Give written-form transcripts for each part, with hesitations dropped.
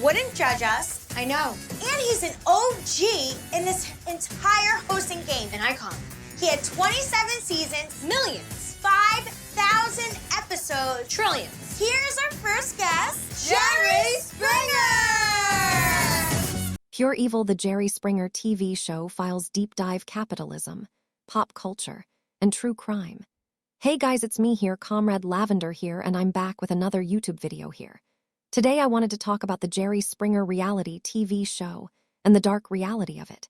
wouldn't judge us. I know. And he's an OG in this entire hosting game. An icon. He had 27 seasons, Millions. 5,000 episodes, Trillions. Here's our first guest, Jerry Springer! Pure Evil, the Jerry Springer TV show files deep dive capitalism, pop culture, and true crime. Hey guys, it's me here, Comrade Lavender here, and I'm back with another YouTube video here. Today I wanted to talk about the Jerry Springer reality TV show and the dark reality of it.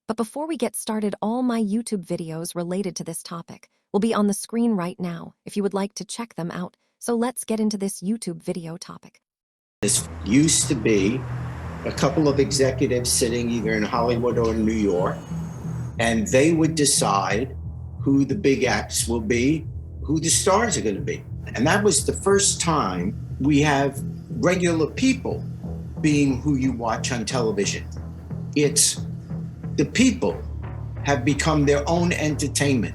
But before we get started, all my YouTube videos related to this topic will be on the screen right now if you would like to check them out. So let's get into this YouTube video topic. This used to be a couple of executives sitting either in Hollywood or in New York, and they would decide who the big acts will be, who the stars are going to be. And that was the first time we have regular people being who you watch on television. It's the people have become their own entertainment.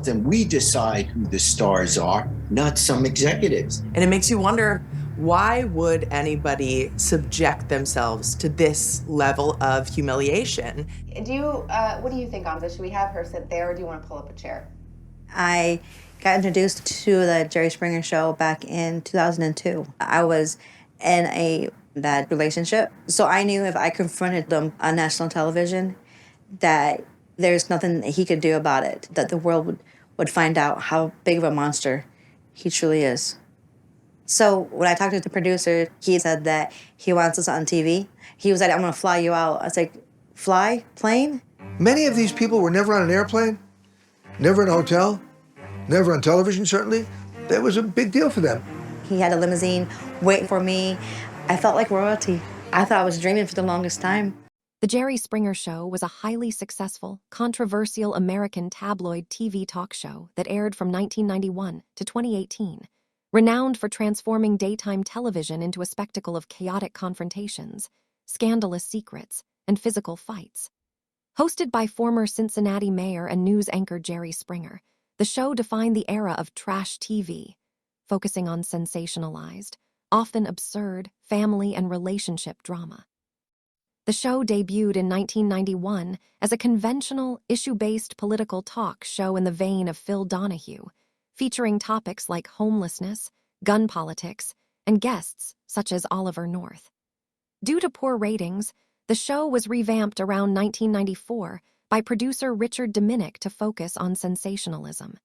And we decide who the stars are, not some executives. And it makes you wonder, why would anybody subject themselves to this level of humiliation? What do you think, Anza? Should we have her sit there, or do you want to pull up a chair? I got introduced to the Jerry Springer Show back in 2002. I was in a bad relationship, so I knew if I confronted them on national television that there's nothing that he could do about it, that the world would find out how big of a monster he truly is. So when I talked to the producer, he said that he wants us on TV. He was like, I'm gonna fly you out. I was like, fly? Plane? Many of these people were never on an airplane, never in a hotel, never on television, certainly. That was a big deal for them. He had a limousine waiting for me. I felt like royalty. I thought I was dreaming for the longest time. The Jerry Springer Show was a highly successful, controversial American tabloid TV talk show that aired from 1991 to 2018, renowned for transforming daytime television into a spectacle of chaotic confrontations, scandalous secrets, and physical fights. Hosted by former Cincinnati mayor and news anchor Jerry Springer, the show defined the era of trash TV, focusing on sensationalized, often absurd, family and relationship drama. The show debuted in 1991 as a conventional, issue-based political talk show in the vein of Phil Donahue, featuring topics like homelessness, gun politics, and guests such as Oliver North. Due to poor ratings, the show was revamped around 1994 by producer Richard Dominick to focus on sensationalism.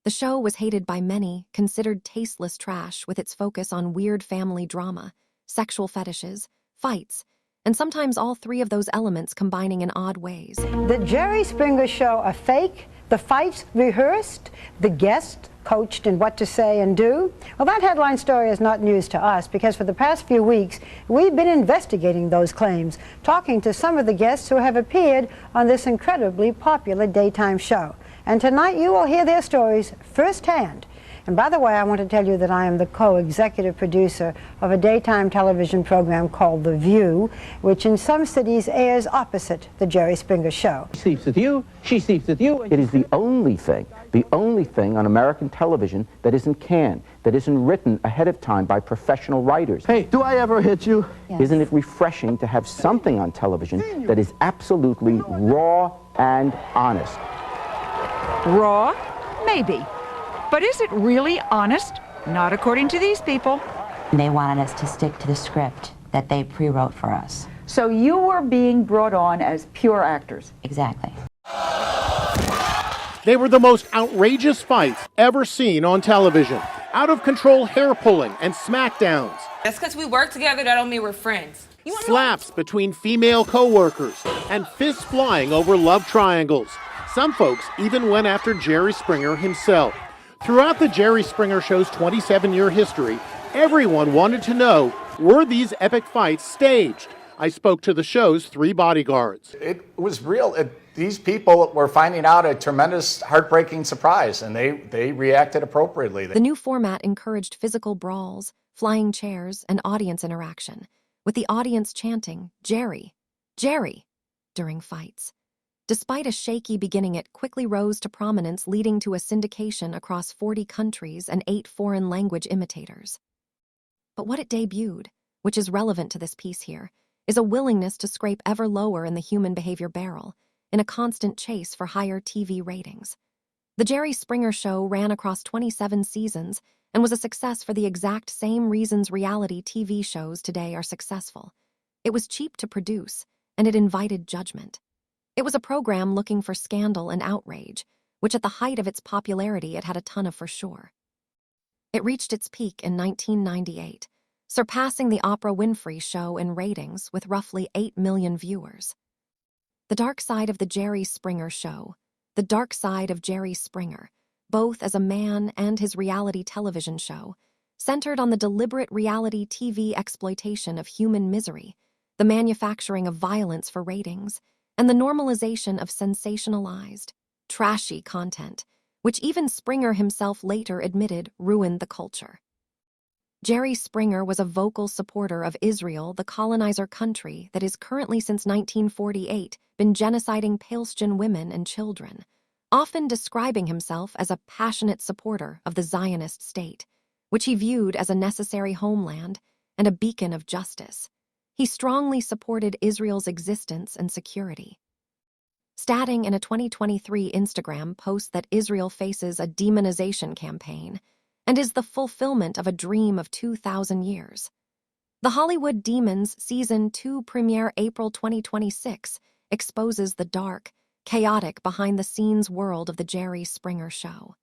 The show was hated by many, considered tasteless trash with its focus on weird family drama, sexual fetishes, fights, and sometimes all three of those elements combining in odd ways. The Jerry Springer Show a fake, the fights rehearsed, the guests coached in what to say and do? Well, that headline story is not news to us because for the past few weeks, we've been investigating those claims, talking to some of the guests who have appeared on this incredibly popular daytime show. And tonight you will hear their stories firsthand. And by the way, I want to tell you that I am the co-executive producer of a daytime television program called The View, which in some cities airs opposite the Jerry Springer Show. She sleeps with you, she sleeps with you. It is the only thing on American television that isn't canned, that isn't written ahead of time by professional writers. Hey, do I ever hit you? Yes. Isn't it refreshing to have something on television that is absolutely raw and honest? Raw? Maybe. But is it really honest? Not according to these people. They wanted us to stick to the script that they pre-wrote for us. So you were being brought on as pure actors. Exactly. They were the most outrageous fights ever seen on television. Out-of-control hair-pulling and smackdowns. That's because we work together, that don't mean we're friends. Slaps between female co-workers and fists flying over love triangles. Some folks even went after Jerry Springer himself. Throughout the Jerry Springer Show's 27-year history, everyone wanted to know, were these epic fights staged? I spoke to the show's three bodyguards. It was real. These people were finding out a tremendous, heartbreaking surprise, and they reacted appropriately. The new format encouraged physical brawls, flying chairs, and audience interaction, with the audience chanting, "Jerry, Jerry," during fights. Despite a shaky beginning, it quickly rose to prominence, leading to a syndication across 40 countries and 8 foreign language imitators. But what it debuted which is relevant to this piece here, is a willingness to scrape ever lower in the human behavior barrel, in a constant chase for higher TV ratings. The Jerry Springer Show ran across 27 seasons and was a success for the exact same reasons reality TV shows today are successful. It was cheap to produce, and it invited judgment. It was a program looking for scandal and outrage, which at the height of its popularity it had a ton of for sure. It reached its peak in 1998, surpassing the Oprah Winfrey Show in ratings with roughly 8 million viewers. The Dark Side of the Jerry Springer Show, The Dark Side of Jerry Springer, both as a man and his reality television show, centered on the deliberate reality TV exploitation of human misery, the manufacturing of violence for ratings, and the normalization of sensationalized, trashy content, which even Springer himself later admitted ruined the culture. Jerry Springer was a vocal supporter of Israel, the colonizer country that is currently since 1948 been genociding Palestinian women and children, often describing himself as a passionate supporter of the Zionist state, which he viewed as a necessary homeland and a beacon of justice. He strongly supported Israel's existence and security, stating in a 2023 Instagram post that Israel faces a demonization campaign and is the fulfillment of a dream of 2,000 years. The Hollywood Demons Season 2 premiere April 2026 exposes the dark, chaotic behind-the-scenes world of the Jerry Springer Show.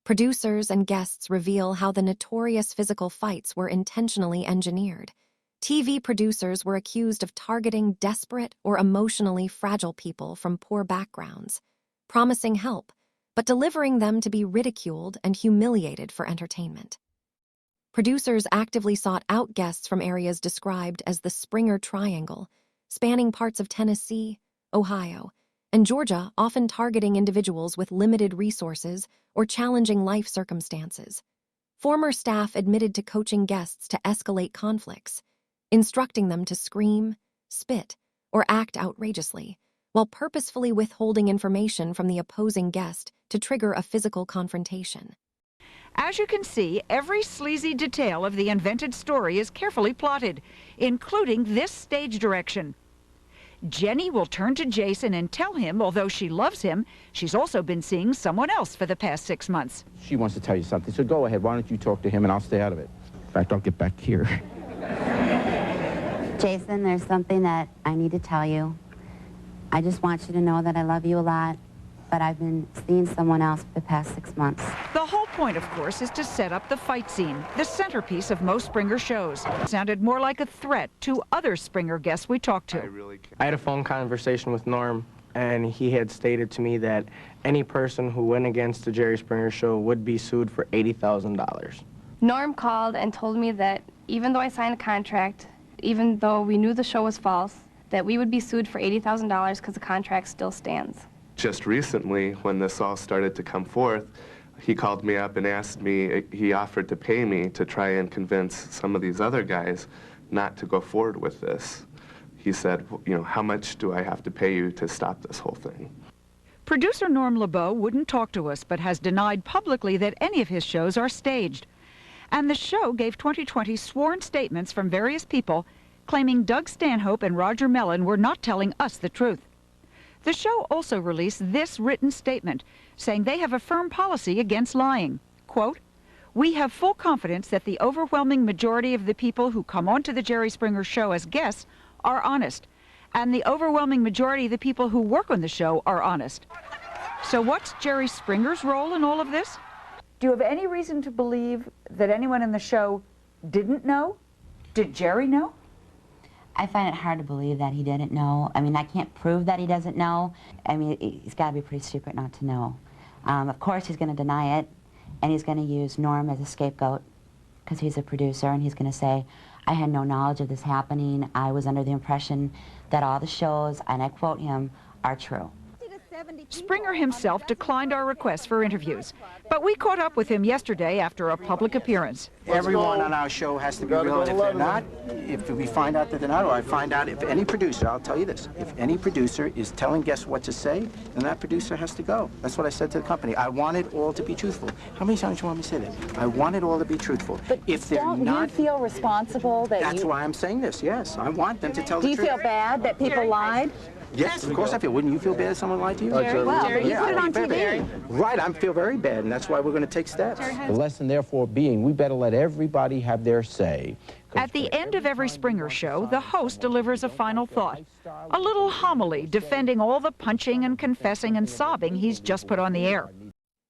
Producers and guests reveal how the notorious physical fights were intentionally engineered. TV producers were accused of targeting desperate or emotionally fragile people from poor backgrounds, promising help, but delivering them to be ridiculed and humiliated for entertainment. Producers actively sought out guests from areas described as the Springer Triangle, spanning parts of Tennessee, Ohio, and Georgia, often targeting individuals with limited resources or challenging life circumstances. Former staff admitted to coaching guests to escalate conflicts, instructing them to scream, spit, or act outrageously, while purposefully withholding information from the opposing guest to trigger a physical confrontation. As you can see, every sleazy detail of the invented story is carefully plotted, including this stage direction. Jenny will turn to Jason and tell him, although she loves him, she's also been seeing someone else for the past 6 months. She wants to tell you something, so go ahead. Why don't you talk to him and I'll stay out of it. In fact, I'll get back here. Jason, there's something that I need to tell you. I just want you to know that I love you a lot, but I've been seeing someone else for the past 6 months. The whole point, of course, is to set up the fight scene, the centerpiece of most Springer shows. It sounded more like a threat to other Springer guests we talked to. I had a phone conversation with Norm, and he had stated to me that any person who went against the Jerry Springer Show would be sued for $80,000. Norm called and told me that even though I signed a contract, even though we knew the show was false, that we would be sued for $80,000 because the contract still stands. Just recently, when this all started to come forth, he called me up and asked me, he offered to pay me to try and convince some of these other guys not to go forward with this. He said, you know, how much do I have to pay you to stop this whole thing? Producer Norm LeBeau wouldn't talk to us, but has denied publicly that any of his shows are staged. And the show gave 2020 sworn statements from various people claiming Doug Stanhope and Roger Mellon were not telling us the truth. The show also released this written statement, saying they have a firm policy against lying. Quote, "We have full confidence that the overwhelming majority of the people who come onto the Jerry Springer Show as guests are honest, and the overwhelming majority of the people who work on the show are honest." So what's Jerry Springer's role in all of this? Do you have any reason to believe that anyone in the show didn't know? Did Jerry know? I find it hard to believe that he didn't know. I mean, I can't prove that he doesn't know. I mean, he's got to be pretty stupid not to know. Of course, he's going to deny it, and he's going to use Norm as a scapegoat because he's a producer, and he's going to say, I had no knowledge of this happening. I was under the impression that all the shows, and I quote him, are true. Springer himself declined our requests for interviews, but we caught up with him yesterday after a public appearance. Everyone on our show has to be real, and if they're not, if we find out that they're not, or I find out if any producer, I'll tell you this, if any producer is telling guests what to say, then that producer has to go. That's what I said to the company. I want it all to be truthful. How many times do you want me to say that? I want it all to be truthful. But if they're don't not, you feel responsible that that's why I'm saying this, yes. I want them to tell Do the you truth. feel bad that people lied? Yes, of course I feel. Wouldn't you feel bad if someone lied to you? Jerry, well, but you put it on TV. Right, I feel very bad, and that's why we're going to take steps. The lesson, therefore, being we better let everybody have their say. At the end of every Springer show, the host delivers a final thought, a little homily defending all the punching and confessing and sobbing he's just put on the air.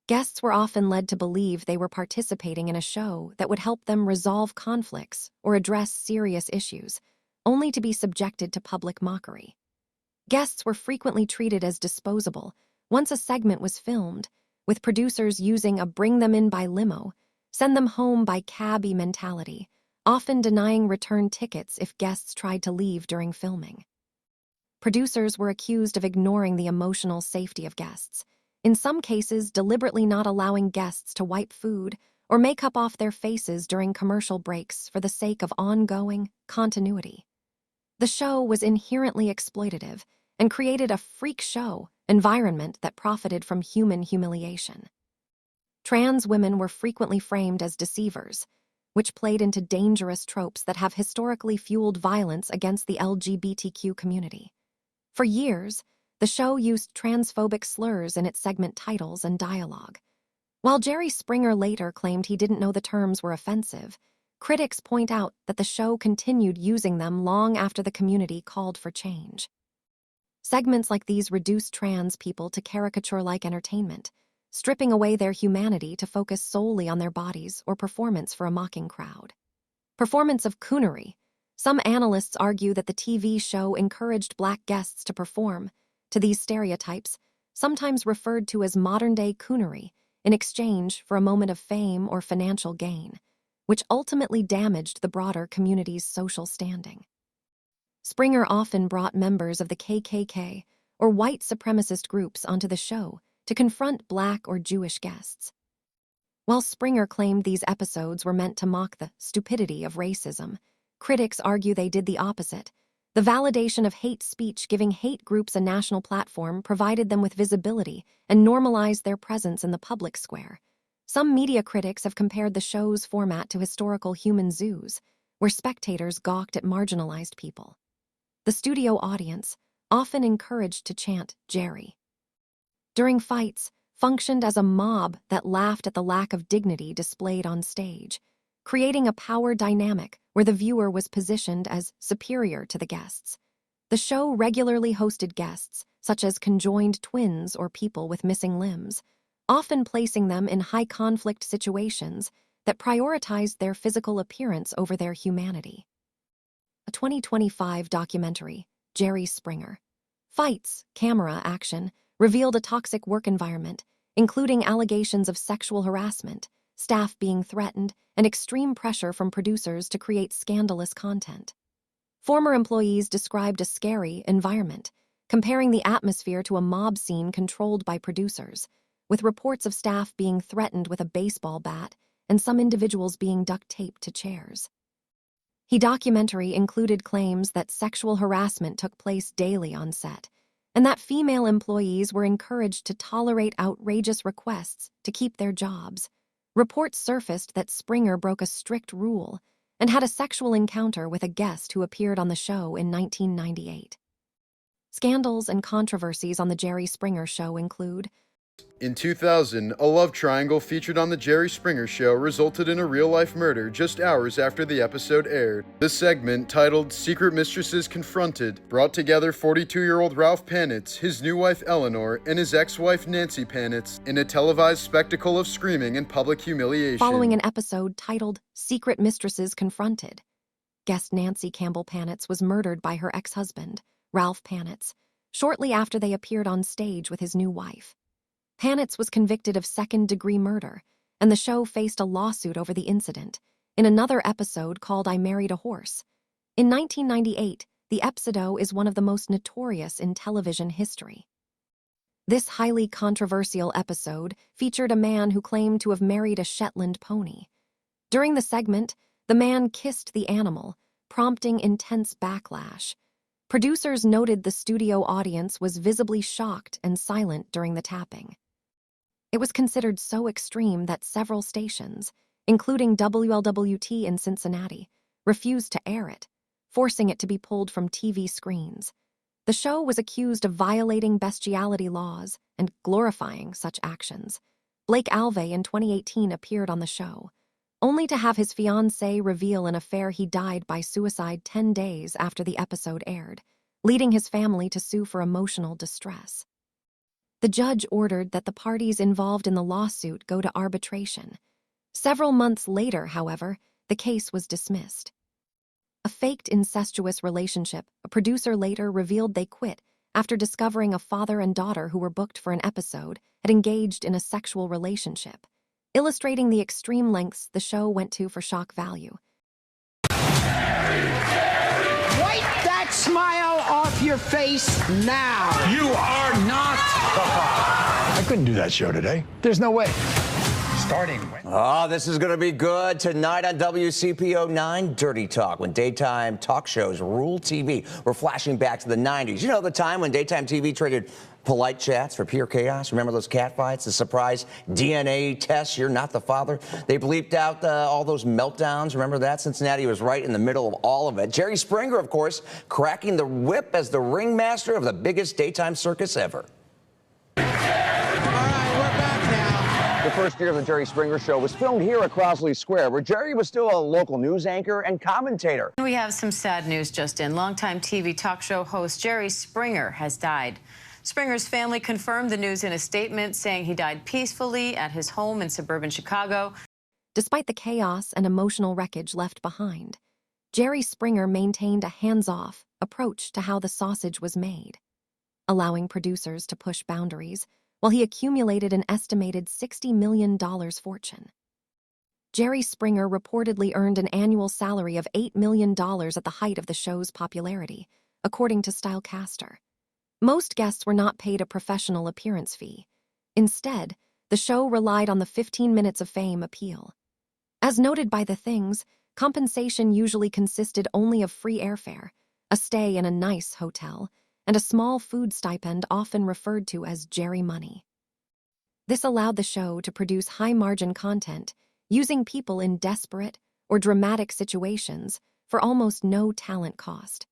Guests were often led to believe they were participating in a show that would help them resolve conflicts or address serious issues, only to be subjected to public mockery. Guests were frequently treated as disposable once a segment was filmed, with producers using a bring-them-in-by-limo, send-them-home-by-cabby mentality, often denying return tickets if guests tried to leave during filming. Producers were accused of ignoring the emotional safety of guests, in some cases deliberately not allowing guests to wipe food or make up off their faces during commercial breaks for the sake of ongoing continuity. The show was inherently exploitative and created a freak show environment that profited from human humiliation. Trans women were frequently framed as deceivers, which played into dangerous tropes that have historically fueled violence against the LGBTQ community. For years, the show used transphobic slurs in its segment titles and dialogue. While Jerry Springer later claimed he didn't know the terms were offensive, critics point out that the show continued using them long after the community called for change. Segments like these reduced trans people to caricature-like entertainment, stripping away their humanity to focus solely on their bodies or performance for a mocking crowd. Performance of coonery. Some analysts argue that the TV show encouraged Black guests to perform to these stereotypes, sometimes referred to as modern-day coonery, in exchange for a moment of fame or financial gain, which ultimately damaged the broader community's social standing. Springer often brought members of the KKK or white supremacist groups onto the show to confront Black or Jewish guests. While Springer claimed these episodes were meant to mock the stupidity of racism, critics argue they did the opposite. The validation of hate speech giving hate groups a national platform provided them with visibility and normalized their presence in the public square. Some media critics have compared the show's format to historical human zoos, where spectators gawked at marginalized people. The studio audience, often encouraged to chant Jerry during fights, functioned as a mob that laughed at the lack of dignity displayed on stage, creating a power dynamic where the viewer was positioned as superior to the guests. The show regularly hosted guests, such as conjoined twins or people with missing limbs, often placing them in high-conflict situations that prioritized their physical appearance over their humanity. A 2025 documentary, Jerry Springer, Fights, Camera Action, revealed a toxic work environment, including allegations of sexual harassment, staff being threatened, and extreme pressure from producers to create scandalous content. Former employees described a scary environment, comparing the atmosphere to a mob scene controlled by producers, with reports of staff being threatened with a baseball bat and some individuals being duct-taped to chairs. The documentary included claims that sexual harassment took place daily on set, and that female employees were encouraged to tolerate outrageous requests to keep their jobs. Reports surfaced that Springer broke a strict rule and had a sexual encounter with a guest who appeared on the show in 1998. Scandals and controversies on The Jerry Springer Show include: in 2000, a love triangle featured on The Jerry Springer Show resulted in a real-life murder just hours after the episode aired. This segment, titled Secret Mistresses Confronted, brought together 42-year-old Ralph Panitz, his new wife Eleanor, and his ex-wife Nancy Panitz in a televised spectacle of screaming and public humiliation. Following an episode titled Secret Mistresses Confronted, guest Nancy Campbell Panitz was murdered by her ex-husband, Ralph Panitz, shortly after they appeared on stage with his new wife. Panitz was convicted of second-degree murder, and the show faced a lawsuit over the incident in another episode called I Married a Horse. In 1998, the episode is one of the most notorious in television history. This highly controversial episode featured a man who claimed to have married a Shetland pony. During the segment, the man kissed the animal, prompting intense backlash. Producers noted the studio audience was visibly shocked and silent during the tapping. It was considered so extreme that several stations, including WLWT in Cincinnati, refused to air it, forcing it to be pulled from TV screens. The show was accused of violating bestiality laws and glorifying such actions. Blake Alvey in 2018 appeared on the show, only to have his fiancée reveal an affair he died by suicide 10 days after the episode aired, leading his family to sue for emotional distress. The judge ordered that the parties involved in the lawsuit go to arbitration. Several months later, however, the case was dismissed. A faked incestuous relationship, a producer later revealed they quit after discovering a father and daughter who were booked for an episode had engaged in a sexual relationship, illustrating the extreme lengths the show went to for shock value. Wipe that smile off your face now. You are not the father. I couldn't do that show today. There's no way. Starting when? Oh, this is going to be good. Tonight on WCPO 9 Dirty Talk, when daytime talk shows ruled TV. We're flashing back to the 90s. You know, the time when daytime TV traded polite chats for pure chaos. Remember those catfights, the surprise DNA tests, you're not the father? They bleeped out all those meltdowns. Remember that? Cincinnati was right in the middle of all of it. Jerry Springer, of course, cracking the whip as the ringmaster of the biggest daytime circus ever. The first year of the Jerry Springer Show was filmed here at Crosley Square, where Jerry was still a local news anchor and commentator. We have some sad news just in. Longtime TV talk show host Jerry Springer has died. Springer's family confirmed the news in a statement, saying he died peacefully at his home in suburban Chicago. Despite the chaos and emotional wreckage left behind, Jerry Springer maintained a hands-off approach to how the sausage was made, allowing producers to push boundaries while he accumulated an estimated $60 million fortune. Jerry Springer reportedly earned an annual salary of $8 million at the height of the show's popularity, according to StyleCaster. Most guests were not paid a professional appearance fee. Instead, the show relied on the 15 minutes of fame appeal. As noted by TheThings, compensation usually consisted only of free airfare, a stay in a nice hotel, and a small food stipend often referred to as Jerry money. This allowed the show to produce high-margin content, using people in desperate or dramatic situations for almost no talent cost.